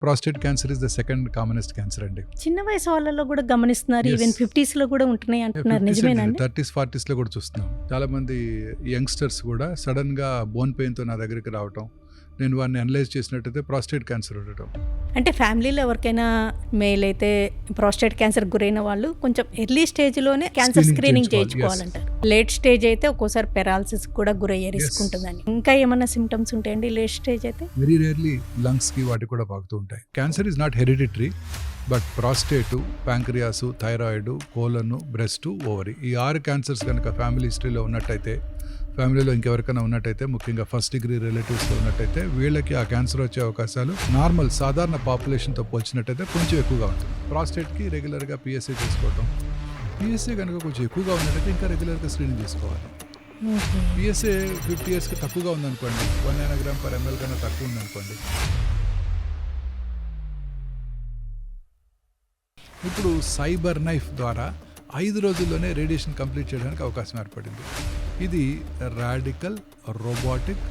prostate cancer is the second commonest cancer అండి. చిన్న వయసు వాళ్ళలో కూడా గమనిస్తున్నారు. Yes. ఈవెన్ 50s లో కూడా ఉంటున్నాయి అంటున్నారు. నిజమేనండి? 30s 40s లో కూడా చూస్తున్నాం. చాలా మంది యంగ్స్టర్స్ కూడా సడన్ గా బోన్ పెయిన్ తో నా దగ్గరికి రావటం, నేను వారిని అనలైజ్ చేసినట్టయితే ప్రాస్టేట్ క్యాన్సర్ ఉండటం. అంటే ఫ్యామిలీలో ఎవరికైనా మేల్ అయితే ప్రాస్టేట్ క్యాన్సర్ గురైన వాళ్ళు కొంచెం ఎర్లీ స్టేజ్లోనే క్యాన్సర్ స్క్రీనింగ్ చేయించుకోవాలంటారు. లేట్ స్టేజ్ అయితే ఒక్కోసారి పెరాలసిస్ కూడా గురయ్యే రిస్క్ ఉంటుందని. ఇంకా ఏమైనా సిమ్టమ్స్ ఉంటాయండి లేట్ స్టేజ్ అయితే? వెరీ రేర్లీ లంగ్స్ కి వాటి కూడా పాకుతూ ఉంటాయి. Cancer is not hereditary, but prostate, pancreas, thyroid, colon, breast, ovary ఈ 6 క్యాన్సర్స్ కనుక ఫ్యామిలీ హిస్టరీలో ఉన్నట్టయితే, ఫ్యామిలీలో ఇంకెవరికైనా ఉన్నట్టయితే, ముఖ్యంగా ఫస్ట్ డిగ్రీ రిలేటివ్స్లో ఉన్నట్టయితే వీళ్ళకి ఆ క్యాన్సర్ వచ్చే అవకాశాలు నార్మల్ సాధారణ పాపులేషన్తో పోల్చినట్టయితే కొంచెం ఎక్కువగా ఉంటుంది. ప్రాస్టేట్కి రెగ్యులర్గా పిఎస్ఏ చేసుకోవడం, పిఎస్ఏ కనుక కొంచెం ఎక్కువగా ఉన్నట్టయితే ఇంకా రెగ్యులర్గా స్క్రీనింగ్ చేసుకోవాలి. పిఎస్ఏ 50 yearsకి తక్కువగా ఉందనుకోండి, 1 nanogram/ml కన్నా తక్కువ ఉందనుకోండి, ఇప్పుడు సైబర్ నైఫ్ ద్వారా 5 రోజుల్లోనే రేడియేషన్ కంప్లీట్ చేయడానికి అవకాశం ఏర్పడింది. ఇది రాడికల్ రోబోటిక్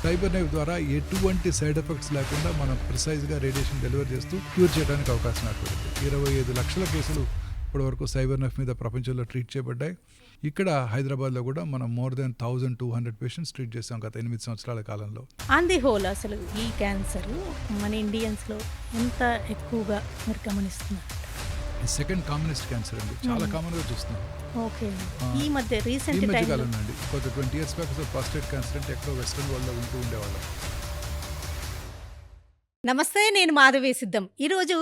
సైబర్ నైఫ్ ద్వారా ఎటువంటి సైడ్ ఎఫెక్ట్స్ లేకుండా మనం ప్రిసైజ్గా రేడియేషన్ డెలివర్ చేస్తూ క్యూర్ చేయడానికి అవకాశం ఏర్పడింది. 25 లక్షల కేసులు ఇప్పటివరకు సైబర్ నైఫ్ మీద ప్రపంచంలో ట్రీట్ చేయబడ్డాయి. ఇక్కడ హైదరాబాద్లో కూడా మనం మోర్ దెన్ 1200 పేషెంట్స్ ట్రీట్ చేసాం గత 8 సంవత్సరాల కాలంలో. ఆన్ ది హోల్ అసలు ఈ క్యాన్సర్ మన ఇండియన్స్లో ఎంత ఎక్కువగా మీరు గమనిస్తున్నారు? సెకండ్ కామనెస్ట్ క్యాన్సర్ అండి, చాలా కామన్గా చూస్తున్నాం. ఓకే, ఈ మధ్య రీసెంట్ కాలం అండి, కొద్ది 20 years బ్యాక్ ప్రాస్టేట్ క్యాన్సర్ అంటే ఎక్కడో వెస్ట్రన్ వరల్డ్లో వింటూ ఉండేవాళ్ళం. నమస్తే, నేను మాధవి సిద్ధం. ఈరోజు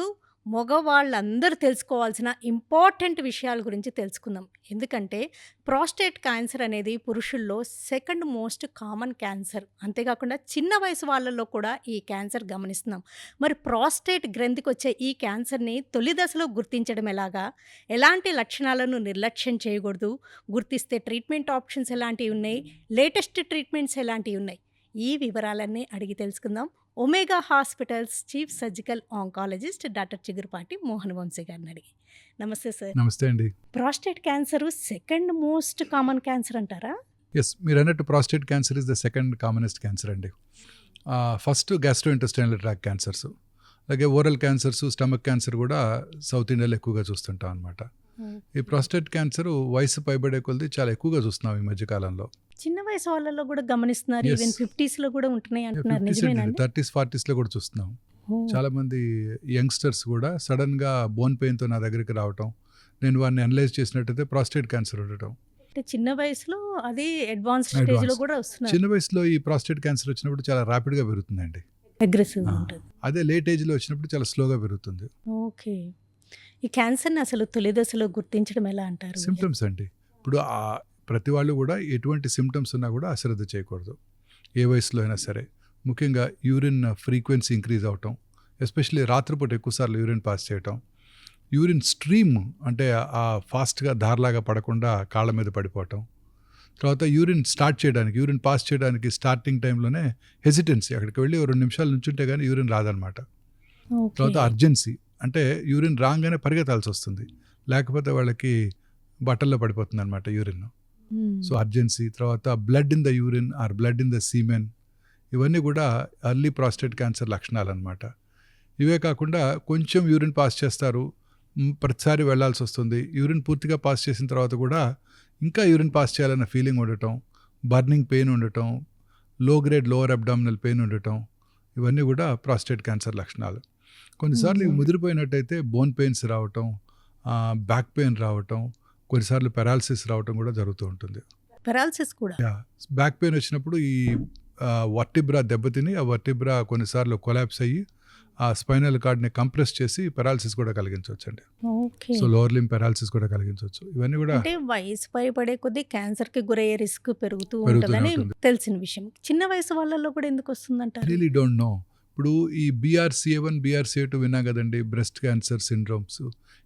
మగవాళ్ళందరూ తెలుసుకోవాల్సిన ఇంపార్టెంట్ విషయాల గురించి తెలుసుకుందాం. ఎందుకంటే ప్రాస్టేట్ క్యాన్సర్ అనేది పురుషుల్లో సెకండ్ మోస్ట్ కామన్ క్యాన్సర్. అంతేకాకుండా చిన్న వయసు వాళ్ళల్లో కూడా ఈ క్యాన్సర్ గమనిస్తున్నాం. మరి ప్రాస్టేట్ గ్రంథికి వచ్చే ఈ క్యాన్సర్ని తొలి దశలో గుర్తించడం ఎలాగా, ఎలాంటి లక్షణాలను నిర్లక్ష్యం చేయకూడదు, గుర్తిస్తే ట్రీట్మెంట్ ఆప్షన్స్ ఎలాంటివి ఉన్నాయి, లేటెస్ట్ ట్రీట్మెంట్స్ ఎలాంటివి ఉన్నాయి, ఈ వివరాలన్నీ అడిగి తెలుసుకుందాం. Omega Hospitals chief surgical oncologist doctor Chigurupati Mohan Vamsi గారిని అడిగి. నమస్తే సార్. నమస్తే అండి. Prostate cancer second most common cancer అంటారా? ఎస్, మీరు అన్నట్టు prostate cancer is the second commonest cancer అండి. ఫస్ట్ గ్యాస్ట్రోఇంటెస్టైనల్ ట్రాక్ట్ క్యాన్సర్స్, అలాగే ఓరల్ క్యాన్సర్స్, స్టమక్ క్యాన్సర్ కూడా సౌత్ ఇండియాలో ఎక్కువగా చూస్తుంటాం అనమాట. ఈ ప్రాస్టేట్ క్యాన్సర్ వయసు పైబడే కొద్ది చాలా ఎక్కువగా చూస్తున్నాం ఈ మధ్యకాలంలో. చిన్న వయసు వాళ్ళలో కూడా గమనిస్తున్నారు. ఈవెన్ 50s లో కూడా ఉంటున్నాయి అంటున్నారు. నిజమేనండి? 30s 40s లో కూడా చూస్తున్నాం. చాలా మంది యంగ్స్టర్స్ కూడా సడన్ గా బోన్ పెయిన్ తో నా దగ్గరికి రావటం, నేను వారిని అనలైజ్ చేసినట్టయితే ప్రాస్టేట్ క్యాన్సర్ ఉండటం. అంటే చిన్న వయసులో అది అడ్వాన్స్ స్టేజ్ లో కూడా వస్తున్నారు. చిన్న వయసులో ఈ ప్రాస్టేట్ క్యాన్సర్ వచ్చినప్పుడు చాలా ర్యాపిడ్ గా పెరుగుతుందండి, అగ్రెసివ్ ఉంటుంది. అదే లేట్ ఏజ్ లో వచ్చినప్పుడు చాలా స్లోగా పెరుగుతుంది. ఓకే, ఈ క్యాన్సర్ని అసలు తొలి దశలో గుర్తించడం ఎలా అంటారు? సిమ్టమ్స్ అండి, ఇప్పుడు ప్రతి వాళ్ళు కూడా ఎటువంటి సిమ్టమ్స్ ఉన్నా కూడా అశ్రద్ధ చేయకూడదు, ఏ వయసులో అయినా సరే. ముఖ్యంగా యూరిన్ ఫ్రీక్వెన్సీ ఇంక్రీజ్ అవటం, ఎస్పెషల్లీ రాత్రిపూట ఎక్కువసార్లు యూరిన్ పాస్ చేయటం, యూరిన్ స్ట్రీమ్ అంటే ఫాస్ట్గా ధారలాగా పడకుండా కాళ్ళ మీద పడిపోవటం, తర్వాత యూరిన్ యూరిన్ పాస్ చేయడానికి స్టార్టింగ్ టైంలోనే హెసిటెన్సీ, అక్కడికి వెళ్ళి 2 నిమిషాలు నుంచుంటే కానీ యూరిన్ రాదనమాట. తర్వాత అర్జెన్సీ, అంటే యూరిన్ రాగానే పరిగెత్తాల్సి వస్తుంది, లేకపోతే వాళ్ళకి బట్టల్లో పడిపోతుంది అనమాట యూరిన్. సో అర్జెన్సీ, తర్వాత blood in the urine or blood in the semen, ఇవన్నీ కూడా ఎర్లీ ప్రాస్టేట్ క్యాన్సర్ లక్షణాలు అనమాట. ఇవే కాకుండా కొంచెం యూరిన్ పాస్ చేస్తారు, ప్రతిసారి వెళ్లాల్సి వస్తుంది, యూరిన్ పూర్తిగా పాస్ చేసిన తర్వాత కూడా ఇంకా యూరిన్ పాస్ చేయాలన్న ఫీలింగ్ ఉండటం, బర్నింగ్ పెయిన్ ఉండటం, లోవర్ అబ్డామినల్ పెయిన్ ఉండటం, ఇవన్నీ కూడా ప్రాస్టేట్ క్యాన్సర్ లక్షణాలు. కొన్నిసార్లు ఇవి ముదిరిపోయినట్టయితే బోన్ పెయిన్స్ రావటం, బ్యాక్ పెయిన్ రావటం, కొన్నిసార్లు పెరాలసిస్ రావటం కూడా జరుగుతూ ఉంటుంది. పెరాలసిస్ కూడా? బ్యాక్ పెయిన్ వచ్చినప్పుడు ఈ వర్టిబ్రా దెబ్బతిని ఆ వర్టిబ్రా కొన్నిసార్లు కొలాప్స్ అయ్యి ఆ స్పైనల్ కార్డ్ని కంప్రెస్ చేసి పెరాలసిస్ కూడా కలిగించవచ్చు అండి. సో లోవర్ లింబ్ పెరాలసిస్ కూడా కలిగించవచ్చు. ఇవన్నీ కూడా అంటే వయసు పైబడే కొద్దీ క్యాన్సర్కి గురయ్యే రిస్క్ పెరుగుతూ ఉంటుందని తెలిసిన విషయం. చిన్న వయసు వాళ్ళలో కూడా ఎందుకు వస్తుందంటారు? Really don't know. ఇప్పుడు ఈ BRCA1 BRCA2 విన్నా కదండి, breast cancer syndromes,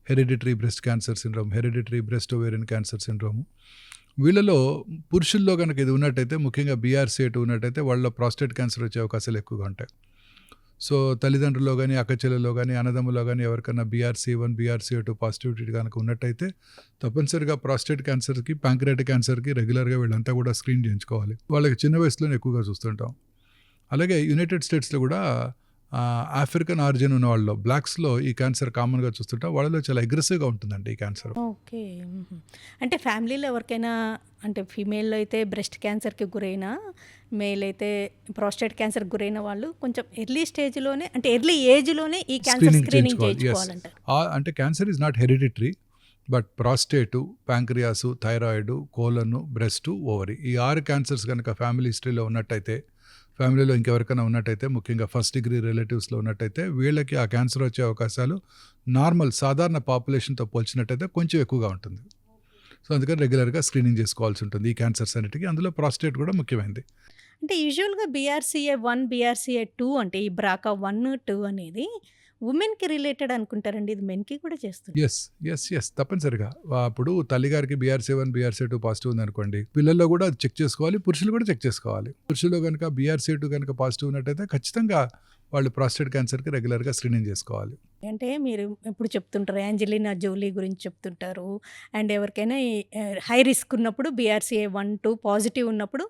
hereditary breast cancer syndrome, hereditary breast ovarian cancer syndrome, వీళ్ళలో పురుషుల్లో కనుక ఇది ఉన్నట్టయితే, ముఖ్యంగా BRCA2 ఉన్నట్టయితే వాళ్ళ ప్రాస్టేట్ క్యాన్సర్ వచ్చే అవకాశాలు ఎక్కువగా ఉంటాయి. సో తల్లిదండ్రుల్లో కానీ, అక్కచెల్లెల్లో కానీ, అన్నదమ్ములో కానీ ఎవరికైనా BRCA1 BRCA2 పాజిటివిటీ కనుక ఉన్నట్టయితే తప్పనిసరిగా ప్రాస్టేట్ క్యాన్సర్కి, ప్యాంక్రియాటిక్ క్యాన్సర్కి రెగ్యులర్గా వీళ్ళంతా కూడా స్క్రీన్ చేయించుకోవాలి. వాళ్ళకి చిన్న వయసులోనే ఎక్కువగా చూస్తుంటాం. అలాగే యునైటెడ్ స్టేట్స్లో కూడా ఆఫ్రికన్ ఆరిజిన్ ఉన్న వాళ్ళలో బ్లాక్స్లో ఈ క్యాన్సర్ కామన్గా చూస్తుంటాం. వాళ్ళలో చాలా అగ్రెసివ్గా ఉంటుందండి ఈ క్యాన్సర్. ఓకే. అంటే ఫ్యామిలీలో ఎవరికైనా అంటే ఫీమేల్‌లో అయితే బ్రెస్ట్ క్యాన్సర్‌కి గురైన, మేల్ అయితే ప్రాస్టేట్ క్యాన్సర్‌కి గురైన వాళ్ళు కొంచెం ఎర్లీ స్టేజ్‌లోనే అంటే ఎర్లీ ఏజ్‌లోనే ఈ క్యాన్సర్ స్క్రీనింగ్ చేయించుకోవాలంటారు. అంటే cancer is not hereditary, but prostate, pancreas, thyroid, colon, breast, ovary ఈ 6 క్యాన్సర్స్ కనుక ఫ్యామిలీ హిస్టరీలో ఉన్నట్టయితే, ఫ్యామిలీలో ఇంకెవరికైనా ఉన్నట్టయితే, ముఖ్యంగా ఫస్ట్ డిగ్రీ రిలేటివ్స్లో ఉన్నట్టయితే వీళ్ళకి ఆ క్యాన్సర్ వచ్చే అవకాశాలు నార్మల్ సాధారణ పాపులేషన్తో పోల్చినట్టయితే కొంచెం ఎక్కువగా ఉంటుంది. సో అందుకని రెగ్యులర్గా స్క్రీనింగ్ చేసుకోవాల్సి ఉంటుంది ఈ క్యాన్సర్స్ అన్నిటికీ. అందులో ప్రాస్టేట్ కూడా ముఖ్యమైనది. అంటే యూజువల్‌గా బీఆర్‌సీఏ 1, బీఆర్‌సీఏ 2 అంటే ఈ బ్రాకా 1, 2 అనేది వుమెన్‌కి రిలేటెడ్ అనుకుంటారండి. ఇది మెన్‌కి కూడా చేస్తుంది. ఎస్ తప్పనిసరిగా. అప్పుడు తల్లిగారికి BRCA1, BRCA2 పాజిటివ్ ఉందనుకోండి, పిల్లల్లో కూడా అది చెక్ చేసుకోవాలి, పురుషులు కూడా చెక్ చేసుకోవాలి. పురుషుల్లో కనుక BRCA2 కనుక పాజిటివ్ ఉన్నట్టయితే ఖచ్చితంగా వాళ్ళు ప్రాస్టేట్ క్యాన్సర్కి రెగ్యులర్గా స్క్రీనింగ్ చేసుకోవాలి. అంటే మీరు ఎప్పుడు చెప్తుంటారు యాంజెలినా జోలీ గురించి చెప్తుంటారు. అండ్ ఎవరికైనా ఈ హై రిస్క్ ఉన్నప్పుడు బీఆర్‌సీఏ 1, 2 పాజిటివ్ ఉన్నప్పుడు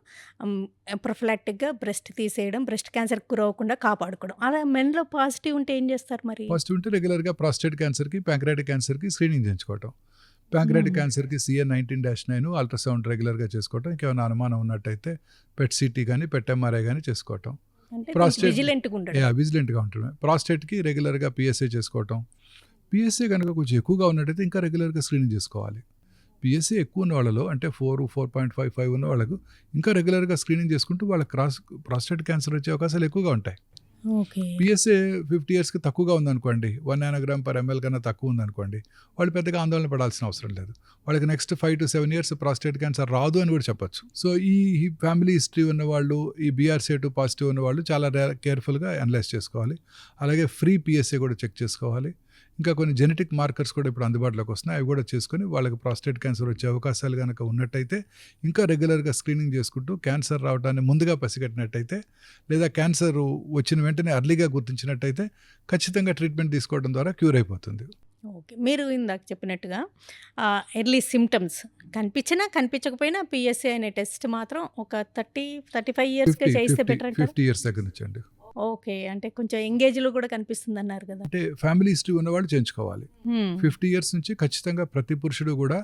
ప్రొఫిలాక్టిక్‌గా బ్రెస్ట్ తీసేయడం, బ్రెస్ట్ క్యాన్సర్‌కి గురవ్వకుండా కాపాడుకోవడం. అలా మెన్‌లో పాజిటివ్ ఉంటే ఏం చేస్తారు మరి? పాజిటివ్ ఉంటే రెగ్యులర్గా ప్రాస్టేట్ క్యాన్సర్కి, ప్యాంక్రియాటిక్ క్యాన్సర్కి స్క్రీనింగ్ చేయించుకోవటం. ప్యాంక్రియాటిక్ క్యాన్సర్కి CA19-9 అల్ట్రాసౌండ్ రెగ్యులర్గా చేసుకోవటం. ఇంకేమైనా అనుమానం ఉన్నట్టయితే PET CT కానీ PET MRI కానీ చేసుకోవటం. అంటే ప్రాస్టేట్ విజిలెంట్‌గా ఉండడం. విజిలెంట్గా ఉంటుంది. ప్రాస్టేట్కి రెగ్యులర్గా PSA చేసుకోవటం. PSA కనుక కొంచెం ఎక్కువగా ఉన్నట్టయితే ఇంకా రెగ్యులర్గా స్క్రీనింగ్ చేసుకోవాలి. PSA ఎక్కువ ఉన్న వాళ్ళలో అంటే 4, 4.55 ఉన్న వాళ్ళకు ఇంకా రెగ్యులర్గా స్క్రీనింగ్ చేసుకుంటూ వాళ్ళకి ప్రాస్టేట్ క్యాన్సర్ వచ్చే అవకాశాలు ఎక్కువగా ఉంటాయి. ఓకే. PSA 50 ఇయర్స్కి తక్కువగా ఉందనుకోండి, 1 నానోగ్రామ్ పర్ ml కన్నా తక్కువ ఉందనుకోండి, వాళ్ళు పెద్దగా ఆందోళన పడాల్సిన అవసరం లేదు. వాళ్ళకి next 5 to 7 years prostate cancer రాదు అని కూడా చెప్పొచ్చు. సో ఈ ఫ్యామిలీ హిస్టరీ ఉన్నవాళ్ళు, ఈ BRCA2 పాజిటివ్ ఉన్నవాళ్ళు చాలా కేర్ఫుల్గా అనలైజ్ చేసుకోవాలి. అలాగే ఫ్రీ PSA కూడా చెక్ చేసుకోవాలి. ఇంకా కొన్ని జెనెటిక్ మార్కర్స్ కూడా ఇప్పుడు అందుబాటులోకి వస్తున్నాయి. అవి కూడా చేసుకొని వాళ్ళకి ప్రాస్టేట్ క్యాన్సర్ వచ్చే అవకాశాలు కనుక ఉన్నట్టయితే ఇంకా రెగ్యులర్గా స్క్రీనింగ్ చేసుకుంటూ క్యాన్సర్ రావడాన్ని ముందుగా పసిగట్టినట్టయితే, లేదా క్యాన్సర్ వచ్చిన వెంటనే అర్లీగా గుర్తించినట్టయితే ఖచ్చితంగా ట్రీట్మెంట్ తీసుకోవడం ద్వారా క్యూర్ అయిపోతుంది. ఓకే. మీరు ఇందాక చెప్పినట్టుగా ఎర్లీ సిమ్టమ్స్ కనిపించినా కనిపించకపోయినా PSA అనే టెస్ట్ మాత్రం ఒక 30, 35 ఇయర్స్‌కే చేయిస్తే బెటర్ అంటారా? 50 ఇయర్స్ దగ్గర నుంచి అండి. ఓకే. అంటే కొంచెం ఎంగేజ్‌లో కూడా కనిపిస్తుందన్నారు కదా! అంటే ఫ్యామిలీ హిస్టరీ ఉన్నవాళ్ళు చేయించుకోవాలి. 50 ఇయర్స్ నుంచి ఖచ్చితంగా ప్రతి పురుషుడు కూడా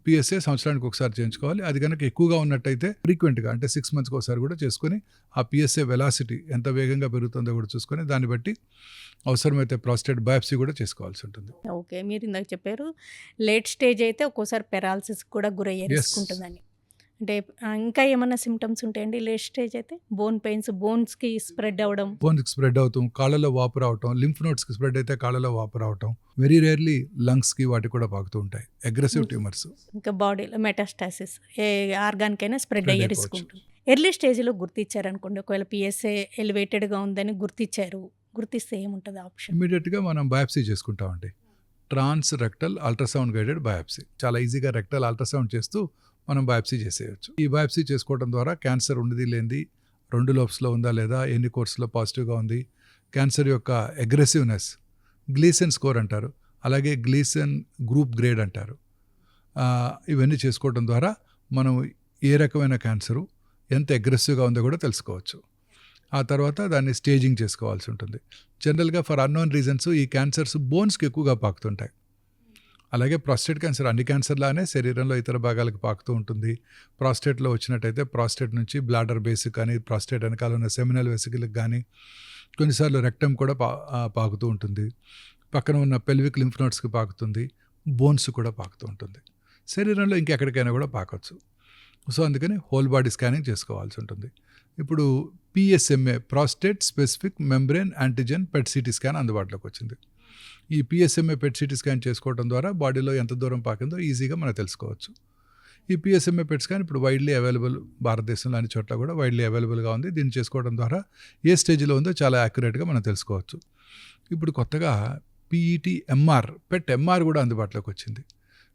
PSA సంవత్సరానికి ఒకసారి చేయించుకోవాలి. అది కనుక ఎక్కువగా ఉన్నట్టయితే ఫ్రీక్వెంట్గా అంటే 6 మంత్స్కి ఒకసారి కూడా చేసుకొని ఆ PSA వెలాసిటీ ఎంత వేగంగా పెరుగుతుందో కూడా చూసుకొని దాన్ని బట్టి అవసరమైతే ప్రాస్టేట్ బయాప్సీ కూడా చేసుకోవాల్సి ఉంటుంది. ఓకే. మీరు ఇందాక చెప్పారు లేట్ స్టేజ్ అయితే ఒక్కోసారి పెరాలసిస్ కూడా గురయ్యే రిస్క్ ఉంటుందని. అంటే ఇంకా ఏమన్నా సిమ్టమ్స్ ఉంటాయండి లేట్ స్టేజ్ అయితే? బోన్ పెయిన్స్, బోన్స్‌కి స్ప్రెడ్ అవ్వడం. బోన్స్కి స్ప్రెడ్ అవుతాం, కాళ్ళలో వాపు రావటం, లింఫ్ నోడ్స్కి స్ప్రెడ్ అయితే కాళ్ళలో వాపు రావటం, వెరీ రేర్లీ లంగ్స్కి వాటికి కూడా పాకుతూ ఉంటాయి. Aggressive tumours. ఇంకా బాడీలో మెటాస్టాసిస్ ఏ ఆర్గాన్కైనా స్ప్రెడ్ అయ్యే రిస్క్ ఉంటుంది. ఎర్లీ స్టేజ్‌లో గుర్తించారనుకోండి, ఒకవేళ PSA ఎలివేటెడ్‌గా ఉందని గుర్తించారు. గుర్తిస్తే ఏముంటుంది ఆప్షన్? ఇమీడియట్గా మనం బయాప్సీ చేసుకుంటామండి. ట్రాన్స్ రెక్టల్ అల్ట్రాసౌండ్ గైడెడ్ బయాప్సీ. చాలా ఈజీగా రెక్టల్ అల్ట్రాసౌండ్ చేస్తూ మనం బయాప్సీ చేసేయచ్చు. ఈ బయాప్సీ చేసుకోవడం ద్వారా క్యాన్సర్ ఉన్నది లేనిది, 2 లోబ్స్లో ఉందా లేదా, ఎన్ని కోర్సులో పాజిటివ్గా ఉంది, క్యాన్సర్ యొక్క అగ్రెసివ్నెస్, గ్లీసెన్ స్కోర్ అంటారు, అలాగే గ్లీసెన్ గ్రూప్ గ్రేడ్ అంటారు. ఇవన్నీ చేసుకోవడం ద్వారా మనం ఏ రకమైన క్యాన్సరు ఎంత అగ్రెసివ్గా ఉందో కూడా తెలుసుకోవచ్చు. ఆ తర్వాత దాన్ని స్టేజింగ్ చేసుకోవాల్సి ఉంటుంది. జనరల్గా ఫర్ అన్నోన్ రీజన్స్ ఈ క్యాన్సర్స్ బోన్స్కి ఎక్కువగా పాకుతుంటాయి. అలాగే ప్రాస్టేట్ క్యాన్సర్ అన్ని క్యాన్సర్లానే శరీరంలో ఇతర భాగాలకు పాకుతూ ఉంటుంది. ప్రాస్టేట్లో వచ్చినట్టయితే ప్రాస్టేట్ నుంచి బ్లాడర్ బేస్కి కానీ, ప్రాస్టేట్ వెనకాల ఉన్న సెమినల్ వెసికల్కి కానీ, కొన్నిసార్లు రెక్టమ్ కూడా పాకుతూ ఉంటుంది. పక్కన ఉన్న పెల్విక్ లింఫ్ నోడ్స్కి పాకుతుంది, బోన్స్ కూడా పాకుతూ ఉంటుంది. శరీరంలో ఇంకెక్కడికైనా కూడా పాకవచ్చు. సో అందుకని హోల్ బాడీ స్కానింగ్ చేసుకోవాల్సి ఉంటుంది. ఇప్పుడు PSMA prostate specific membrane antigen PET CT scan అందుబాటులోకి వచ్చింది. ఈ PSMA PET CT స్కాన్ చేసుకోవడం ద్వారా బాడీలో ఎంత దూరం పాకిందో ఈజీగా మనం తెలుసుకోవచ్చు. ఈ PSMA PET స్కాన్ ఇప్పుడు వైడ్లీ అవైలబుల్, భారతదేశంలో అన్ని చోట్ల కూడా వైడ్లీ అవైలబుల్గా ఉంది. దీన్ని చేసుకోవడం ద్వారా ఏ స్టేజ్లో ఉందో చాలా యాక్యురేట్గా మనం తెలుసుకోవచ్చు. ఇప్పుడు కొత్తగా PET MR, PET MR కూడా అందుబాటులోకి వచ్చింది.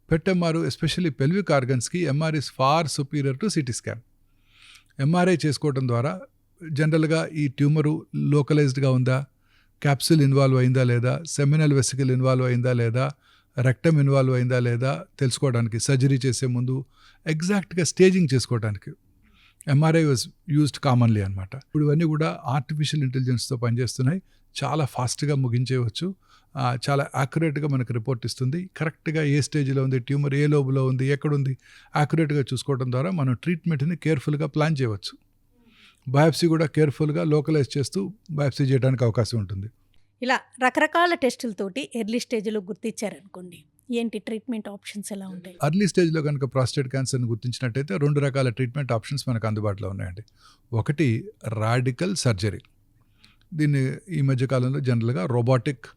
PET MR ఎస్పెషల్లీ పెల్విక్ ఆర్గన్స్కి MR is far superior to CT scan. MRI చేసుకోవడం ద్వారా జనరల్గా ఈ ట్యూమరు లోకలైజ్డ్గా ఉందా, క్యాప్సుల్ ఇన్వాల్వ్ అయిందా లేదా, సెమినల్ వెసికల్ ఇన్వాల్వ్ అయిందా లేదా, రెక్టమ్ ఇన్వాల్వ్ అయిందా లేదా తెలుసుకోవడానికి, సర్జరీ చేసే ముందు ఎగ్జాక్ట్గా స్టేజింగ్ చేసుకోవడానికి ఎంఆర్ఐ వాజ్ యూజ్డ్ కామన్లీ అనమాట. ఇప్పుడు ఇవన్నీ కూడా ఆర్టిఫిషియల్ ఇంటెలిజెన్స్తో పనిచేస్తున్నాయి. చాలా ఫాస్ట్గా ముగించేయవచ్చు. చాలా యాక్యురేట్గా మనకు రిపోర్ట్ ఇస్తుంది. కరెక్ట్గా ఏ స్టేజ్లో ఉంది, ట్యూమర్ ఏ లోబులో ఉంది, ఎక్కడుంది యాక్యురేట్గా చూసుకోవడం ద్వారా మనం ట్రీట్మెంట్ని కేర్ఫుల్గా ప్లాన్ చేయవచ్చు. బయాప్సీ కూడా కేర్ఫుల్గా లోకలైజ్ చేస్తూ బయాప్సీ చేయడానికి అవకాశం ఉంటుంది. ఇలా రకరకాల టెస్టులతోటి ఎర్లీ స్టేజ్లో గుర్తించారనుకోండి, ఏంటి ట్రీట్మెంట్ ఆప్షన్స్ ఎలా ఉంటాయి? అర్లీ స్టేజ్లో కనుక ప్రాస్టేట్ క్యాన్సర్ని గుర్తించినట్టయితే 2 రకాల ట్రీట్మెంట్ ఆప్షన్స్ మనకు అందుబాటులో ఉన్నాయండి. ఒకటి రాడికల్ సర్జరీ. దీన్ని ఈ మధ్యకాలంలో జనరల్గా robotic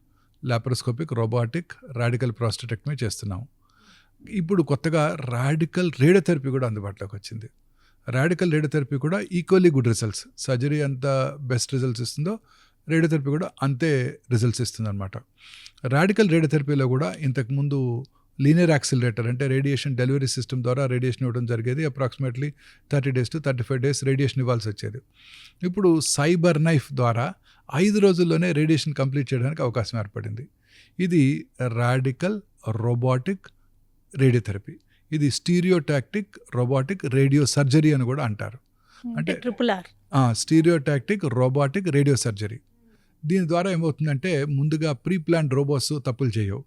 laparoscopic robotic radical prostatectomy చేస్తున్నాం. ఇప్పుడు కొత్తగా రాడికల్ రేడియోథెరపీ కూడా అందుబాటులోకి వచ్చింది. రాడికల్ రేడియోథెరపీ కూడా ఈక్వల్లీ గుడ్ రిజల్ట్స్. సర్జరీ ఎంత బెస్ట్ రిజల్ట్స్ ఇస్తుందో రేడియోథెరపీ కూడా అంతే రిజల్ట్స్ ఇస్తుంది అనమాట. రాడికల్ రేడియోథెరపీలో కూడా ఇంతకుముందు లీనియర్ యాక్సిలరేటర్ అంటే రేడియేషన్ డెలివరీ సిస్టమ్ ద్వారా రేడియేషన్ ఇవ్వడం జరిగేది. Approximately 30 days to 35 days radiation ఇవ్వాల్సి వచ్చేది. ఇప్పుడు సైబర్ నైఫ్ ద్వారా 5 రోజుల్లోనే రేడియేషన్ కంప్లీట్ చేయడానికి అవకాశం ఏర్పడింది. ఇది రాడికల్ రోబోటిక్ రేడియోథెరపీ. ఇది స్టీరియోటాక్టిక్ రోబోటిక్ రేడియో సర్జరీ అని కూడా అంటారు. అంటే triple R stereotactic robotic radio surgery. దీని ద్వారా ఏమవుతుందంటే ముందుగా ప్రీ ప్లాన్డ్ రోబోస్ తప్పులు చేయవు.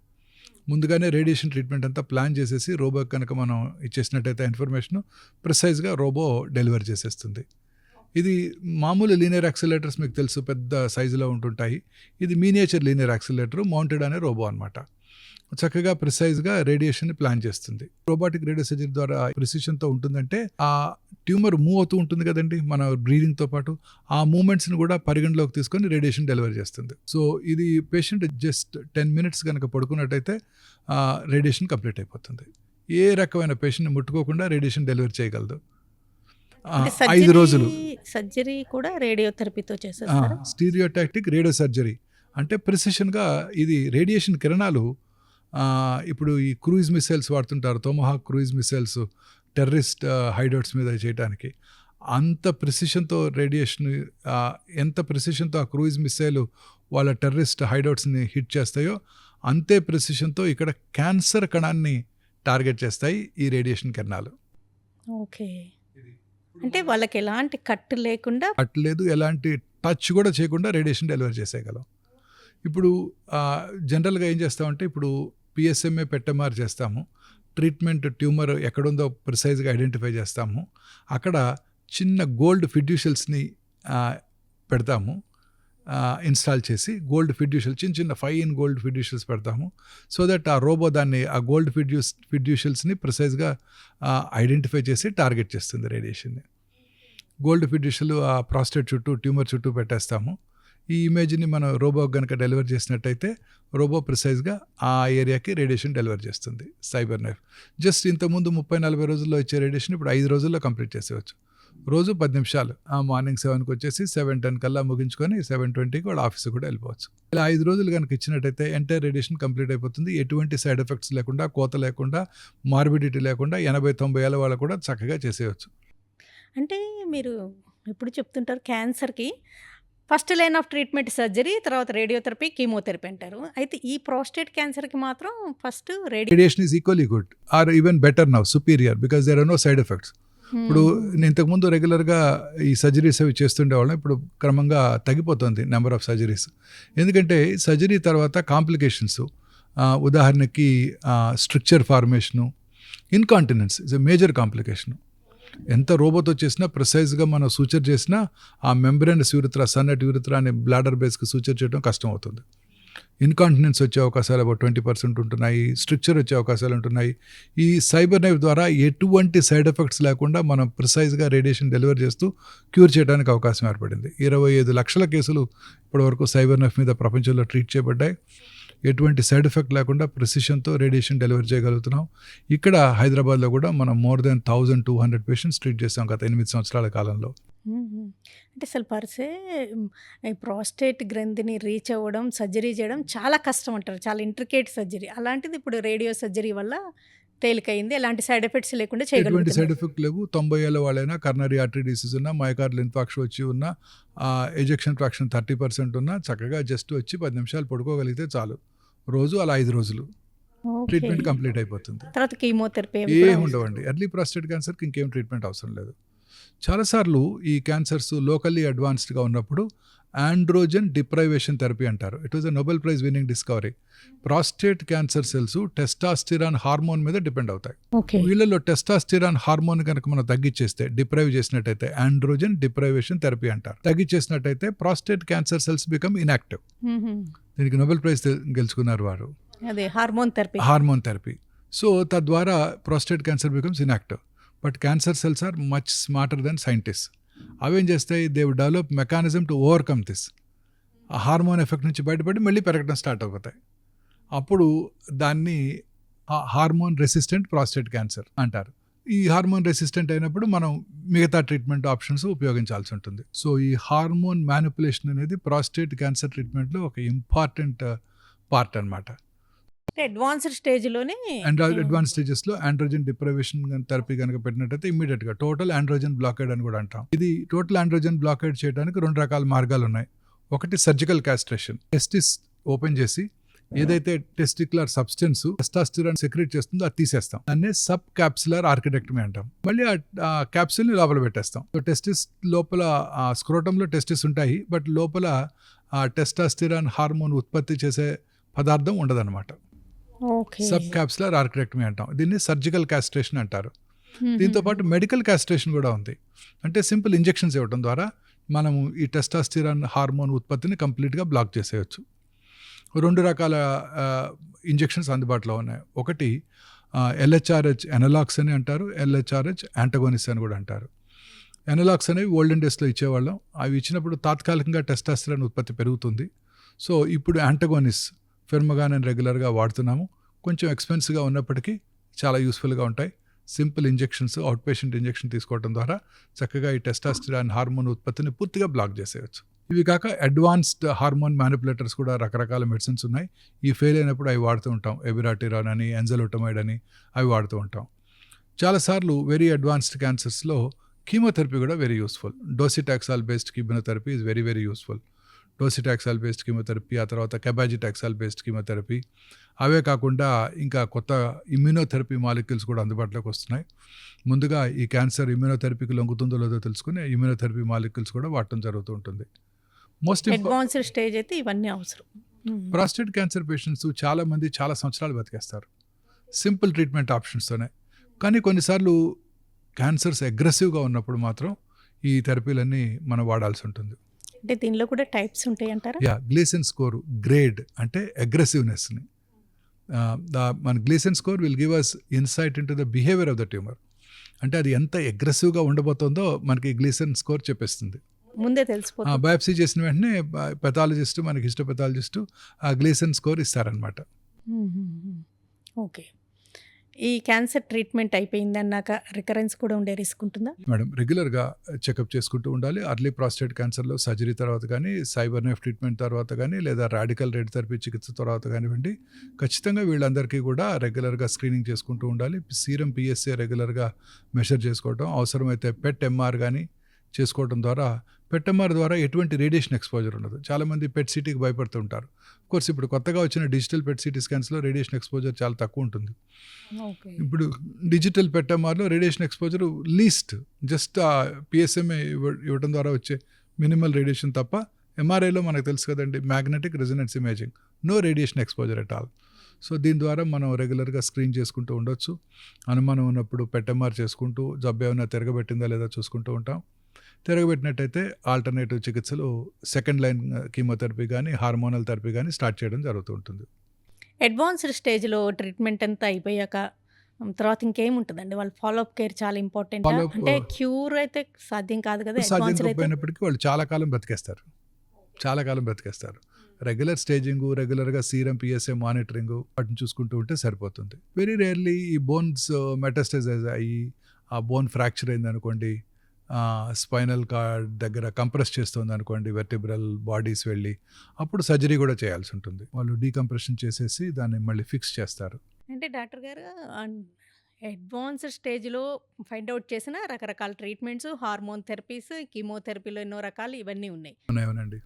ముందుగానే రేడియేషన్ ట్రీట్మెంట్ అంతా ప్లాన్ చేసేసి రోబో కనుక మనం ఇచ్చేసినట్టయితే ఇన్ఫర్మేషన్ ప్రిసైజ్గా రోబో డెలివర్ చేసేస్తుంది. ఇది మామూలు లీనియర్ యాక్సిలరేటర్స్ మీకు తెలుసు, పెద్ద సైజులో ఉంటుంటాయి. ఇది మీనియేచర్ లీనియర్ యాక్సిలరేటర్ మౌంటెడ్ అనే రోబో అనమాట. చక్కగా ప్రిసైజ్గా రేడియేషన్ని ప్లాన్ చేస్తుంది. రోబోటిక్ రేడియో సర్జరీ ద్వారా ప్రిసిషన్తో ఉంటుందంటే ఆ ట్యూమర్ మూవ్ అవుతూ ఉంటుంది కదండి మన బ్రీదింగ్తో పాటు, ఆ మూమెంట్స్ని కూడా పరిగణలోకి తీసుకొని రేడియేషన్ డెలివరీ చేస్తుంది. సో ఇది పేషెంట్ జస్ట్ 10 minutes కనుక పడుకున్నట్టయితే రేడియేషన్ కంప్లీట్ అయిపోతుంది. ఏ రకమైన పేషెంట్ని ముట్టుకోకుండా రేడియేషన్ డెలివరీ చేయగలదు. 5 రోజులు. సర్జరీ కూడా రేడియోథెరపీతో చేసేస్తారు. స్టీరియోటాక్టిక్ రేడియో సర్జరీ అంటే ప్రిసిషన్గా ఇది రేడియేషన్ కిరణాలు. ఇప్పుడు ఈ క్రూయిజ్ మిసైల్స్ వాడుతుంటారు, టొమహాక్ క్రూయిజ్ మిసైల్స్ టెర్రరిస్ట్ హైడౌట్స్ మీద చేయడానికి. అంత ప్రిసిషన్తో రేడియేషన్, ఎంత ప్రిసిషన్తో ఆ క్రూయిజ్ మిసైల్ వాళ్ళ టెర్రరిస్ట్ హైడౌట్స్ని హిట్ చేస్తాయో అంతే ప్రిసిషన్తో ఇక్కడ క్యాన్సర్ కణాన్ని టార్గెట్ చేస్తాయి ఈ రేడియేషన్ కిరణాలు. ఓకే, అంటే వాళ్ళకి ఎలాంటి కట్ లేకుండా, లేదు ఎలాంటి టచ్ కూడా చేయకుండా రేడియేషన్ డెలివరీ చేసేయగలం. ఇప్పుడు జనరల్గా ఏం చేస్తామంటే ఇప్పుడు పిఎస్ఎంఏ పెట్టెమార్ చేస్తాము. ట్రీట్మెంట్ ట్యూమర్ ఎక్కడుందో ప్రిసైజ్గా ఐడెంటిఫై చేస్తాము. అక్కడ చిన్న గోల్డ్ ఫిడ్యూషల్స్ని పెడతాము, ఇన్స్టాల్ చేసి గోల్డ్ ఫిడ్యూషల్ చిన్న ఫైన్ గోల్డ్ ఫిడ్యూషల్స్ పెడతాము. సో దట్ ఆ రోబో దాన్ని ఆ గోల్డ్ ఫిడ్యూషల్స్ని ప్రిసైజ్గా ఐడెంటిఫై చేసి టార్గెట్ చేస్తుంది రేడియేషన్ని. గోల్డ్ ఫిడ్యూషల్ ఆ ప్రాస్టేట్ చుట్టూ ట్యూమర్ చుట్టూ పెట్టేస్తాము. ఈ ఇమేజ్ని మనం రోబో కనుక డెలివర్ చేసినట్టయితే రోబో ప్రిసైజ్గా ఆ ఏరియాకి రేడియేషన్ డెలివర్ చేస్తుంది. సైబర్ నైఫ్ జస్ట్ ఇంతకుముందు 30-40 రోజుల్లో ఇచ్చే రేడియేషన్ ఇప్పుడు 5 రోజుల్లో కంప్లీట్ చేసేవచ్చు. రోజు 10 నిమిషాలు, మార్నింగ్ 7కి వచ్చేసి 7:10 కల్లా ముగించుకొని 7:20కి వాళ్ళ ఆఫీస్కి కూడా వెళ్ళిపోవచ్చు. ఇలా 5 రోజులు కనుక ఇచ్చినట్టయితే ఎంటైర్ రేడియేషన్ కంప్లీట్ అయిపోతుంది. ఎటువంటి సైడ్ ఎఫెక్ట్స్ లేకుండా, కోత లేకుండా, మార్బిడిటీ లేకుండా 80-90 ఏళ్ళ వాళ్ళు కూడా చక్కగా చేసేయచ్చు. అంటే మీరు ఎప్పుడు చెప్తుంటారు క్యాన్సర్కి first line of treatment surgery, తర్వాత రేడియోథెరపీ, కీమోథెరపీ అంటారు. అయితే ఈ ప్రోస్టేట్ క్యాన్సర్కి మాత్రం first radiation is equally good or even better now, superior, because there are no side effects. ఇప్పుడు నేను ఇంతకుముందు రెగ్యులర్గా ఈ సర్జరీస్ అవి చేస్తుండేవాళ్ళం. ఇప్పుడు క్రమంగా తగ్గిపోతుంది నెంబర్ ఆఫ్ సర్జరీస్. ఎందుకంటే సర్జరీ తర్వాత కాంప్లికేషన్స్, ఉదాహరణకి structure formation, incontinence is a major complication. ఎంత రోబోతో చేసినా ప్రిసైజ్గా మనం సూచర్ చేసినా ఆ మెంబ్రేనస్ యూరిత్రా, సన్నటి యూరిత్రా అనే బ్లాడర్ బేస్కి సూచర్ చేయడం కష్టం అవుతుంది. ఇన్కాంటినెన్స్ వచ్చే అవకాశాలు about 20% ఉంటున్నాయి. స్ట్రక్చర్ వచ్చే అవకాశాలు ఉంటున్నాయి. ఈ సైబర్ నైఫ్ ద్వారా ఎటువంటి సైడ్ ఎఫెక్ట్స్ లేకుండా మనం ప్రిసైజ్గా రేడియేషన్ డెలివర్ చేస్తూ క్యూర్ చేయడానికి అవకాశం ఏర్పడింది. 25 లక్షల కేసులు ఇప్పటివరకు సైబర్ నైఫ్ మీద ప్రపంచంలో ట్రీట్ చేయబడ్డాయి. ఎటువంటి సైడ్ ఎఫెక్ట్ లేకుండా ప్రిసిషన్తో రేడియేషన్ డెలివరీ చేయగలుగుతున్నాం. ఇక్కడ హైదరాబాద్లో కూడా మనం more than 1200 పేషెంట్స్ ట్రీట్ చేస్తాం గత 8 సంవత్సరాల కాలంలో. అంటే అసలు పర్సే ప్రోస్టేట్ గ్రంథిని రీచ్ అవ్వడం, సర్జరీ చేయడం చాలా కష్టం అంటారు, చాలా ఇంట్రికేట్ సర్జరీ. అలాంటిది ఇప్పుడు రేడియో సర్జరీ వల్ల తేలికైంది, ఎలాంటి సైడ్ ఎఫెక్ట్స్ లేకుండా ఎటువంటి సైడ్ చేయగలుగుతున్నారు. ఎఫెక్ట్ లేవు. 90 ఏళ్ళ వాళ్ళైనా కర్నరీ ఆర్టరీ డిసీజ్ ఉన్నా, మయోకార్డియల్ ఇన్ఫాక్షన్ వచ్చి ఉన్నా, ఎజెక్షన్ ఫ్రాక్షన్ 30% ఉన్నా చక్కగా జస్ట్ వచ్చి 10 నిమిషాలు పడుకోగలిగితే చాలు. రోజు అలా 5 రోజులు ఓకే, ట్రీట్మెంట్ కంప్లీట్ అయిపోతుంది. తర్వాత కీమోథెరపీ ఏం ఉండవండి. ఎర్లీ ప్రాస్టేట్ క్యాన్సర్కి ఇంకేం ట్రీట్మెంట్ అవసరం లేదు. చాలాసార్లు ఈ క్యాన్సర్స్ లోకల్లీ అడ్వాన్స్డ్గా ఉన్నప్పుడు ఆండ్రోజన్ డిప్రైవేషన్ థెరపీ అంటారు. It was a Nobel prize winning discovery. Prostate cancer cells testosterone hormone మీద డిపెండ్ అవుతాయి. ఓకే. వీళ్ళలో టెస్టాస్టిరాన్ హార్మోన్ కనుక మనం తగ్గించేస్తే, డిప్రైవ్ చేసినట్టయితే, ఆండ్రోజన్ డిప్రైవేషన్ థెరపీ అంటారు. తగ్గించేసినట్టయితే prostate cancer cells become inactive. దీనికి నోబెల్ ప్రైజ్ గెలుచుకున్నారు వారు, అదే హార్మోన్ థెరపీ. సో తద్వారా prostate cancer becomes inactive. But cancer cells are much smarter than scientist. అవేం చేస్తాయి, they develop mechanism to overcome this. ఆ హార్మోన్ ఎఫెక్ట్ నుంచి బయటపడి మళ్ళీ పెరగడం స్టార్ట్ అవుతాయి. అప్పుడు దాన్ని హార్మోన్ రెసిస్టెంట్ ప్రాస్టేట్ క్యాన్సర్ అంటారు. ఈ హార్మోన్ రెసిస్టెంట్ అయినప్పుడు మనం మిగతా ట్రీట్మెంట్ ఆప్షన్స్ ఉపయోగించాల్సి ఉంటుంది. సో ఈ హార్మోన్ మ్యానిపులేషన్ అనేది ప్రాస్టేట్ క్యాన్సర్ ట్రీట్మెంట్లో ఒక ఇంపార్టెంట్ పార్ట్ అనమాట. అడ్వాన్స్డ్ స్టేజ్లోనే అడ్వాన్స్ స్టేజెస్లో ఆండ్రోజన్ డిప్రైవేషన్ థెరపీ కనుక పెట్టినట్టయితే ఇమీడియట్గా టోటల్ ఆండ్రోజన్ బ్లాకేడ్ అని కూడా అంటాం. ఇది టోటల్ ఆండ్రోజన్ బ్లాకేడ్ చేయడానికి 2 రకాల మార్గాలు ఉన్నాయి. ఒకటి సర్జికల్ క్యాస్ట్రేషన్. టెస్టిస్ ఓపెన్ చేసి ఏదైతే టెస్టిక్యులర్ సబ్స్టెన్స్ టెస్టాస్టిరాన్ సెక్రెట్ చేస్తుందో అది తీసేస్తాం. దాన్నే సబ్ క్యాప్సులర్ ఆర్కిటెక్టమీ అంటాం. మళ్ళీ ఆ క్యాప్సుల్ని లోపల పెట్టేస్తాం. సో టెస్టిస్ లోపల స్క్రోటంలో టెస్టిస్ ఉంటాయి, బట్ లోపల ఆ టెస్టాస్టిరాన్ హార్మోన్ ఉత్పత్తి చేసే పదార్థం ఉండదన్నమాట. సబ్ క్యాప్సులర్ ఆర్కిటెక్టమీ అంటాం. దీన్ని సర్జికల్ క్యాస్ట్రేషన్ అంటారు. దీంతో పాటు మెడికల్ క్యాస్ట్రేషన్ కూడా ఉంది. అంటే సింపుల్ ఇంజెక్షన్స్ ఇవ్వడం ద్వారా మనము ఈ టెస్టాస్టిరాన్ హార్మోన్ ఉత్పత్తిని కంప్లీట్గా బ్లాక్ చేసేయచ్చు. 2 రకాల ఇంజెక్షన్స్ అందుబాటులో ఉన్నాయి. ఒకటి LHRH ఎనలాగ్స్ అని అంటారు, LHRH యాంటగోనిస్ట్ అని కూడా అంటారు. ఎనలాగ్స్ అనేవి ఓల్డెన్ డేస్లో ఇచ్చేవాళ్ళం. అవి ఇచ్చినప్పుడు తాత్కాలికంగా టెస్టాస్టిరాన్ ఉత్పత్తి పెరుగుతుంది. సో ఇప్పుడు యాంటగోనిస్ట్ ఫెర్మగాన్ రెగ్యులర్గా వాడుతున్నాము. కొంచెం ఎక్స్పెన్సివ్గా ఉన్నప్పటికీ చాలా యూస్ఫుల్గా ఉంటాయి. Simple injections, out patient injection తీసుకోవడం ద్వారా చక్కగా ఈ టెస్టాస్టిరాన్ హార్మోన్ ఉత్పత్తిని పూర్తిగా బ్లాక్ చేసేయచ్చు. ఇవి కాక అడ్వాన్స్డ్ హార్మోన్ మ్యానిపులేటర్స్ కూడా రకరకాల మెడిసిన్స్ ఉన్నాయి. ఈ ఫెయిల్ అయినప్పుడు అవి వాడుతూ ఉంటాం. ఎబిరాటిరాన్ అని, ఎంజలుటమైడ్ అని అవి వాడుతూ ఉంటాం. చాలాసార్లు వెరీ అడ్వాన్స్డ్ క్యాన్సర్స్లో కీమోథెరపీ కూడా very useful. Docetaxel based chemotherapy is very very useful. Docetaxel based chemotherapy, ఆ తర్వాత కెబాజిటాక్సాల్ బేస్డ్ కీమోథెరపీ. అవే కాకుండా ఇంకా కొత్త ఇమ్యూనోథెరపీ మాలిక్యూల్స్ కూడా అందుబాటులోకి వస్తున్నాయి. ముందుగా ఈ క్యాన్సర్ ఇమ్యూనోథెరపీకి లొంగుతుందో లేదో తెలుసుకుని ఇమ్యూనోథెరపీ మాలిక్యూల్స్ కూడా వాడటం జరుగుతూ ఉంటుంది. అడ్వాన్స్డ్ స్టేజ్ అయితే ఇవన్నీ అవసరం. ప్రాస్టేట్ క్యాన్సర్ పేషెంట్స్ చాలామంది చాలా సంవత్సరాలు బతికేస్తారు సింపుల్ ట్రీట్మెంట్ ఆప్షన్స్తోనే. కానీ కొన్నిసార్లు క్యాన్సర్స్ అగ్రెసివ్గా ఉన్నప్పుడు మాత్రం ఈ థెరపీలన్నీ మనం వాడాల్సి ఉంటుంది. అంటే దీనిలో కూడా టైప్స్ ఉంటాయి అంటారా? గ్లీసన్ స్కోర్ గ్రేడ్ అంటే అగ్రెసివ్నెస్ని. మన Gleason score will give us insight into the behaviour of the tumour. అంటే అది ఎంత అగ్రెసివ్గా ఉండబోతుందో మనకి గ్లీసన్ స్కోర్ చెప్పేస్తుంది. ముందే తెలిసిపోతుంది. బయాప్సీ చేసిన వెంటనే పెథాలజిస్ట్, మనకి హిస్టోపెథాలజిస్ట్ ఆ గ్లీసన్ స్కోర్ ఇస్తారనమాట. ఓకే. ఈ క్యాన్సర్ ట్రీట్మెంట్ అయిపోయింది అన్నాక రికరెన్స్ కూడా ఉండే రిస్క్ ఉంటుందా? మేడం, రెగ్యులర్గా చెకప్ చేసుకుంటూ ఉండాలి. అర్లీ ప్రాస్టేట్ క్యాన్సర్లో సర్జరీ తర్వాత కానీ, సైబర్ నైఫ్ ట్రీట్మెంట్ తర్వాత కానీ, లేదా రాడికల్ రేడియోథెరపీ చికిత్స తర్వాత కానివ్వండి, ఖచ్చితంగా వీళ్ళందరికీ కూడా రెగ్యులర్గా స్క్రీనింగ్ చేసుకుంటూ ఉండాలి. సీరం PSA రెగ్యులర్గా మెషర్ చేసుకోవడం, అవసరమైతే PET MR కానీ చేసుకోవడం ద్వారా, PET MR ద్వారా ఎటువంటి రేడియేషన్ ఎక్స్పోజర్ ఉండదు. చాలామంది PET CTకి భయపడుతూ ఉంటారు. కోర్స్ ఇప్పుడు కొత్తగా వచ్చిన డిజిటల్ PET CT స్కాన్స్లో రేడియేషన్ ఎక్స్పోజర్ చాలా తక్కువ ఉంటుంది. ఇప్పుడు డిజిటల్ PET MRలో radiation exposure least, just PSMA ఇవ్వడం ద్వారా వచ్చే మినిమల్ రేడియేషన్ తప్ప, MRIలో మనకు తెలుసు కదండి, magnetic resonance imaging, no radiation exposure at all. So దీని ద్వారా మనం రెగ్యులర్గా స్క్రీన్ చేసుకుంటూ ఉండొచ్చు. అనుమానం ఉన్నప్పుడు PET MR చేసుకుంటూ జబ్బు ఏమైనా తిరగబెట్టిందా లేదా చూసుకుంటూ ఉంటాం. తిరగబెట్టినట్టయితే ఆల్టర్నేటివ్ చికిత్సలు, సెకండ్ లైన్ కీమోథెరపీ కానీ, హార్మోనల్ థెరపీ కానీ స్టార్ట్ చేయడం జరుగుతూ ఉంటుంది. అడ్వాన్స్డ్ స్టేజ్లో ట్రీట్మెంట్ అంతా అయిపోయాక తర్వాత ఇంకేముంటుందండి? వాళ్ళ ఫాలోఅప్ కేర్ చాలా ఇంపార్టెంట్. అంటే క్యూర్ అయితే సాధ్యం కాదు కదా, సాధ్యం కాకపోయినప్పటికీ వాళ్ళు చాలా కాలం బ్రతికేస్తారు. రెగ్యులర్ స్టేజింగ్, రెగ్యులర్గా సీరం PSA మానిటరింగ్ వాటిని చూసుకుంటూ ఉంటే సరిపోతుంది. వెరీ రేర్లీ ఈ బోన్స్ మెటాస్టైజ్ అయ్యి ఆ బోన్ ఫ్రాక్చర్ అయింది అనుకోండి, స్పైనల్ కార్డ్ దగ్గర కంప్రెస్ చేస్తుంది అనుకోండి, వెర్టిబ్రల్ బాడీస్ వెళ్ళి, అప్పుడు సర్జరీ కూడా చేయాల్సి ఉంటుంది. వాళ్ళు డీకంప్రెషన్ చేసేసి దాన్ని మళ్ళీ ఫిక్స్ చేస్తారు. అంటే డాక్టర్ గారు అడ్వాన్స్డ్ స్టేజ్లో ఫైండ్ అవుట్ చేసిన రకరకాల ట్రీట్మెంట్స్, హార్మోన్ థెరపీస్, కీమోథెరపీలో ఎన్నో రకాలు ఇవన్నీ ఉన్నాయి. అవునండి.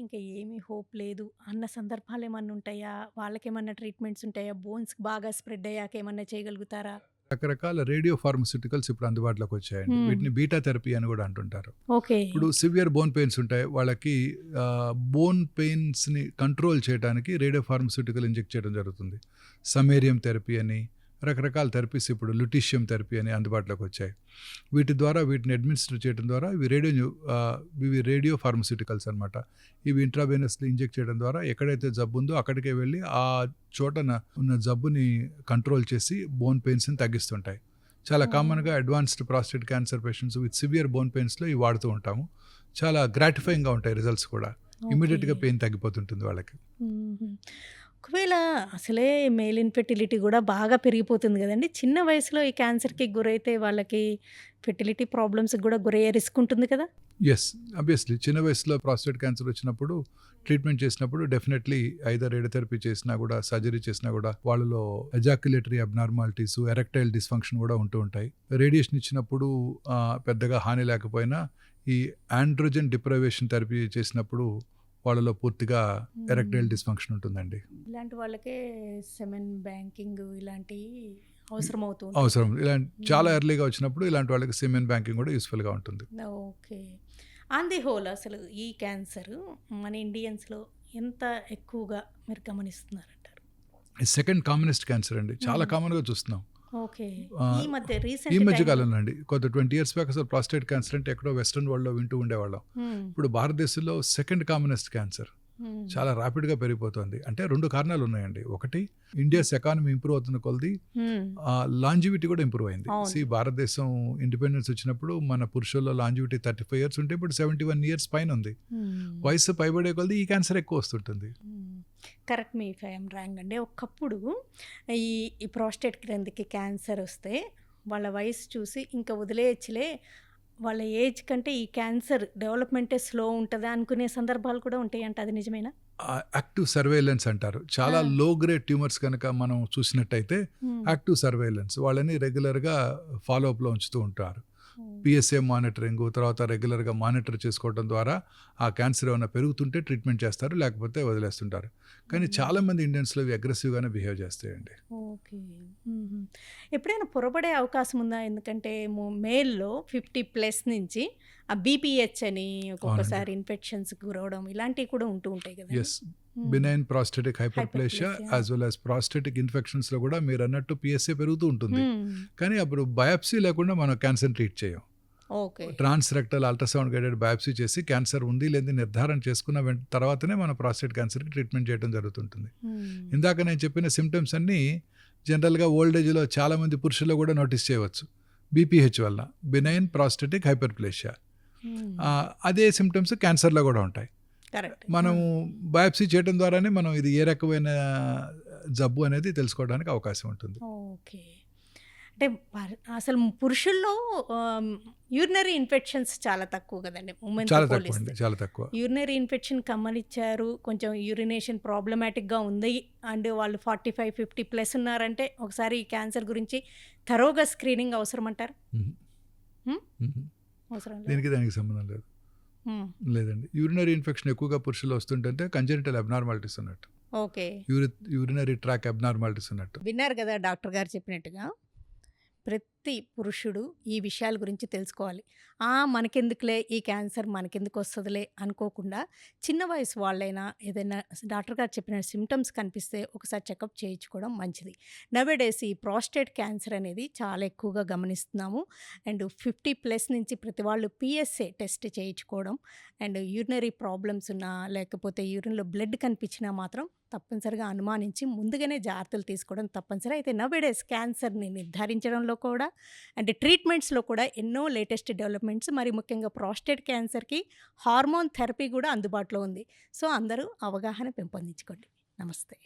ఇంకా ఏమీ హోప్ లేదు అన్న సందర్భాలు ఏమన్నా ఉంటాయా? వాళ్ళకేమన్నా ట్రీట్మెంట్స్ ఉంటాయా? బోన్స్ బాగా స్ప్రెడ్ అయ్యాక ఏమన్నా చేయగలుగుతారా? రకరకాల రేడియో ఫార్మస్యూటికల్స్ ఇప్పుడు అందుబాటులోకి వచ్చాయండి. వీటిని బీటా థెరపీ అని కూడా అంటుంటారు. ఓకే. ఇప్పుడు సివియర్ బోన్ పెయిన్స్ ఉంటాయి, వాళ్ళకి బోన్ పెయిన్స్ని కంట్రోల్ చేయడానికి రేడియో ఫార్మస్యూటికల్ ఇంజెక్ట్ చేయడం జరుగుతుంది. సమేరియం థెరపీ అని రకరకాల థెరపీస్, ఇప్పుడు లుటీషియం థెరపీ అని అందుబాటులోకి వచ్చాయి. వీటి ద్వారా వీటిని అడ్మినిస్టర్ చేయడం ద్వారా ఇవి రేడియో ఫార్మస్యూటికల్స్ అనమాట. ఇవి ఇంట్రావెనస్లో ఇంజెక్ట్ చేయడం ద్వారా ఎక్కడైతే జబ్బు ఉందో అక్కడికే వెళ్ళి ఆ చోటన ఉన్న జబ్బుని కంట్రోల్ చేసి బోన్ పెయిన్స్ని తగ్గిస్తుంటాయి. చాలా కామన్గా advanced prostate cancer patients with severe bone పెయిన్స్లో ఇవి వాడుతూ ఉంటాము. చాలా గ్రాటిఫైయింగ్గా ఉంటాయి రిజల్ట్స్ కూడా. ఇమీడియట్గా పెయిన్ తగ్గిపోతుంటుంది వాళ్ళకి. ఒకవేళ అసలే మేల్ ఇన్ఫెర్టిలిటీ కూడా బాగా పెరిగిపోతుంది కదండి. చిన్న వయసులో ఈ క్యాన్సర్కి గురైతే వాళ్ళకి ఫెర్టిలిటీ ప్రాబ్లమ్స్కి కూడా గురయ్యే రిస్క్ ఉంటుంది కదా. ఎస్, అబ్వియస్లీ చిన్న వయసులో ప్రాస్టేట్ క్యాన్సర్ వచ్చినప్పుడు ట్రీట్మెంట్ చేసినప్పుడు డెఫినెట్లీ ఐదర్ రేడియోథెరపీ చేసినా కూడా, సర్జరీ చేసినా కూడా వాళ్ళలో ఎజాక్యులేటరీ అబ్నార్మాలిటీస్, ఎరెక్టైల్ డిస్ఫంక్షన్ కూడా ఉంటూ ఉంటాయి. రేడియేషన్ ఇచ్చినప్పుడు పెద్దగా హాని లేకపోయినా ఈ ఆండ్రోజన్ డిప్రైవేషన్ థెరపీ చేసినప్పుడు వాళ్ళలో పూర్తిగా ఎరెక్టైల్ డిస్ఫంక్షన్ ఉంటుందండి. ఇలాంటి వాళ్ళకే సెమెన్ బ్యాంకింగ్ ఇలాంటివి అవసరం. ఇలాంటి చాలా ఎర్లీగా వచ్చినప్పుడు ఇలాంటి వాళ్ళకి సెమెన్ బ్యాంకింగ్ కూడా యూస్ఫుల్గా ఉంటుంది. ఓకే. ఆన్ ది హోల్ అసలు ఈ క్యాన్సర్ మన ఇండియన్స్లో ఎంత ఎక్కువగా మీరు గమనిస్తున్నారంటారు? సెకండ్ కామనెస్ట్ క్యాన్సర్ అండి, చాలా కామన్గా చూస్తున్నాం. ఓకే. ఈ మధ్య కాలంలో అండి, కొత్త 20 years బ్యాక్ అసలు ప్రాస్టేట్ క్యాన్సర్ అంటే ఎక్కడో వెస్ట్రన్ వరల్డ్లో వింటూ ఉండేవాళ్ళం. ఇప్పుడు భారతదేశంలో సెకండ్ కామనెస్ట్ క్యాన్సర్ చాలా ర్యాపిడ్గా పెరిగిపోతుంది. అంటే 2 కారణాలు ఉన్నాయండి. ఒకటి, ఇండియాస్ ఎకానమీ ఇంప్రూవ్ అవుతున్న కొలది లాంజివిటీ కూడా ఇంప్రూవ్ అయింది. భారతదేశం ఇండిపెండెన్స్ వచ్చినప్పుడు మన పురుషుల్లో లాంజివిటీ 35 years ఉంటే ఇప్పుడు 71 years పైన ఉంది. వయసు పైబడే కొలది ఈ క్యాన్సర్ ఎక్కువ వస్తుంటుంది. Correct me if I'm wrong అండి. ఒకప్పుడు ఈ ప్రాస్టేట్ గ్రంథికి క్యాన్సర్ వస్తే వాళ్ళ వయసు చూసి ఇంకా వదిలేయచ్చులే, వాళ్ళ ఏజ్ కంటే ఈ క్యాన్సర్ డెవలప్మెంటే స్లో ఉంటుందా అనుకునే సందర్భాలు కూడా ఉంటాయంట. అది నిజమేనా? యాక్టివ్ సర్వేలెన్స్ అంటారు. చాలా లో గ్రేడ్ ట్యూమర్స్ కనుక మనం చూసినట్టయితే యాక్టివ్ సర్వేలెన్స్ వాళ్ళని రెగ్యులర్గా ఫాలోఅప్లో ఉంచుతూ ఉంటారు. పిఎస్ఏ మానిటరింగ్, తర్వాత రెగ్యులర్గా మానిటర్ చేసుకోవడం ద్వారా ఆ క్యాన్సర్ ఏమైనా పెరుగుతుంటే ట్రీట్మెంట్ చేస్తారు, లేకపోతే వదిలేస్తుంటారు. కానీ చాలామంది ఇండియన్స్లో ఇవి అగ్రెసివ్గానే బిహేవ్ చేస్తాయండి. ఓకే. ఎప్పుడైనా పొరపడే అవకాశం ఉందా? ఎందుకంటే మేల్లో 50+ నుంచి ఆ బీపీహెచ్ అని ఒక్కొక్కసారి ఇన్ఫెక్షన్స్ గురవడం ఇలాంటివి కూడా ఉంటూ ఉంటాయి కదా. Yes, benign prostatic hyperplasia as well as prostatic ఇన్ఫెక్షన్స్లో కూడా మీరు అన్నట్టు పిఎస్ఏ పెరుగుతూ ఉంటుంది. కానీ అప్పుడు బయాప్సీ లేకుండా మనం క్యాన్సర్ ట్రీట్ చేయం. ట్రాన్స్ రెక్టల్ అల్ట్రాసౌండ్ గైడెడ్ బయాప్సీ చేసి క్యాన్సర్ ఉంది లేదని నిర్ధారణ చేసుకున్న తర్వాతనే మనం ప్రాస్టేట్ క్యాన్సర్కి ట్రీట్మెంట్ చేయడం జరుగుతుంటుంది. ఇందాక నేను చెప్పిన సిమ్టమ్స్ అన్నీ జనరల్గా ఓల్డ్ ఏజ్లో చాలామంది పురుషుల్లో కూడా నోటీస్ చేయవచ్చు. బీపీహెచ్ వల్ల, బినైన్ ప్రాస్టేటిక్ హైపర్ప్లేషియా, అదే సిమ్టమ్స్ క్యాన్సర్లో కూడా ఉంటాయి. మనం బయాప్సీ చేయడం ద్వారానే మనం ఇది ఏ రకమైన జబ్బు అనేది తెలుసుకోవడానికి అవకాశం ఉంటుంది. ఓకే. అంటే అసలు పురుషుల్లో యూరినరీ ఇన్ఫెక్షన్స్ చాలా తక్కువ కదండి. చాలా తక్కువ యూరినరీ ఇన్ఫెక్షన్ గమనించారు, కొంచెం యూరినేషన్ ప్రాబ్లమాటిక్గా ఉంది అండ్ వాళ్ళు 45-50+ ఉన్నారంటే ఒకసారి ఈ క్యాన్సర్ గురించి థరోగా స్క్రీనింగ్ అవసరం అంటారు? దీనికి దానికి సంబంధం లేదు. లేదండి, యూరినరీ ఇన్ఫెక్షన్ ఎక్కువగా పురుషులు వస్తుంటే కంజెనిటల్ అబ్నార్మాలిటీస్ ఉన్నట్టు. ఓకే. యూరినరీ ట్రాక్ అబ్నార్మాలిటీస్ ఉన్నట్టు. విన్నారు కదా డాక్టర్ గారు చెప్పినట్టుగా. ప్రతి పురుషుడు ఈ విషయాల గురించి తెలుసుకోవాలి. మనకెందుకులే ఈ క్యాన్సర్, మనకెందుకు వస్తుందిలే అనుకోకుండా చిన్న వయసు వాళ్ళైనా ఏదైనా డాక్టర్ గారు చెప్పిన సిమ్టమ్స్ కనిపిస్తే ఒకసారి చెకప్ చేయించుకోవడం మంచిది. నవేడేస్ ఈ ప్రాస్టేట్ క్యాన్సర్ అనేది చాలా ఎక్కువగా గమనిస్తున్నాము. అండ్ 50+ నుంచి ప్రతి వాళ్ళు పిఎస్ఏ టెస్ట్ చేయించుకోవడం, అండ్ యూరినరీ ప్రాబ్లమ్స్ ఉన్నా లేకపోతే యూరిన్లో బ్లడ్ కనిపించినా మాత్రం తప్పనిసరిగా అనుమానించి ముందుగానే జాగ్రత్తలు తీసుకోవడం తప్పనిసరి. అయితే నవేడేస్ క్యాన్సర్ని నిర్ధారించడంలో కూడా అండ్ ట్రీట్మెంట్స్లో కూడా ఎన్నో లేటెస్ట్ డెవలప్మెంట్స్, మరి ముఖ్యంగా ప్రాస్టేట్ క్యాన్సర్కి హార్మోన్ థెరపీ కూడా అందుబాటులో ఉంది. సో అందరూ అవగాహన పెంపొందించుకోండి. నమస్తే.